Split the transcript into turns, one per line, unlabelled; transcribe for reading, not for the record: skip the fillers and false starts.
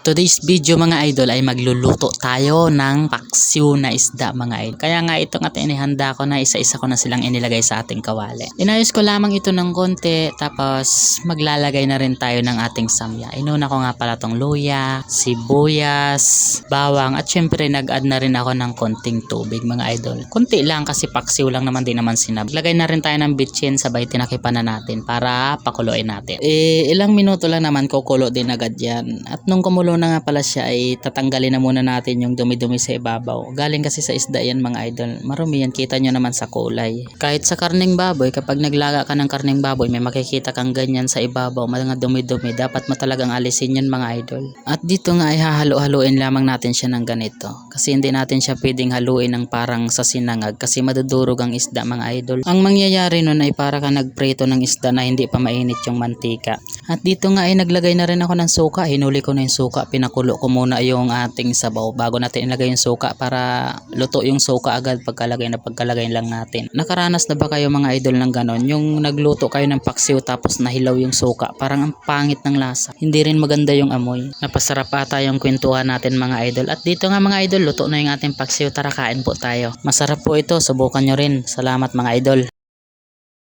Today's video mga idol ay magluluto tayo ng paksiw na isda mga idol. Kaya nga ito nga inihanda ko na isa-isa ko na silang inilagay sa ating kawali. Inayos ko lamang ito ng konti tapos maglalagay na rin tayo ng ating samya. Inuna ko nga pala tong luya, sibuyas, bawang at syempre nag-add na rin ako ng konting tubig mga idol. Konti lang kasi paksiw lang naman din naman sinab. Lagay na rin tayo ng bitchin sabay tinakipan na natin para pakuluin natin. Ilang minuto lang naman kukulo din agad yan. At nung kumulo na nga pala siya ay tatanggalin na muna natin yung dumi-dumi sa ibabaw. Galing kasi sa isda yan mga idol. Marumi yan, kita nyo naman sa kulay. Kahit sa karning baboy, kapag naglaga ka ng karning baboy, may makikita kang ganyan sa ibabaw, mga dumi-dumi. Dapat mo talagang alisin yan mga idol. At dito nga ay hahalo-haluin lamang natin siya ng ganito. Kasi hindi natin siya pwedeng haluin ng parang sa sinangag kasi madudurog ang isda mga idol. Ang mangyayari nun ay para ka nagprito ng isda na hindi pa mainit yung mantika. At dito nga ay naglagay na rin ako ng suka. Hinuli ko na yung suka, pinakulo ko muna yung ating sabaw bago natin ilagay yung suka para luto yung suka agad pagkalagay lang natin. Nakaranas na ba kayo mga idol ng ganon? Yung nagluto kayo ng paksiw tapos nahilaw yung suka, parang ang pangit ng lasa. Hindi rin maganda yung amoy. Napasarap ata yung kwentuhan natin mga idol. At dito nga mga idol, luto na yung ating paksiw. Tara kain po tayo. Masarap po ito, subukan nyo rin. Salamat mga idol.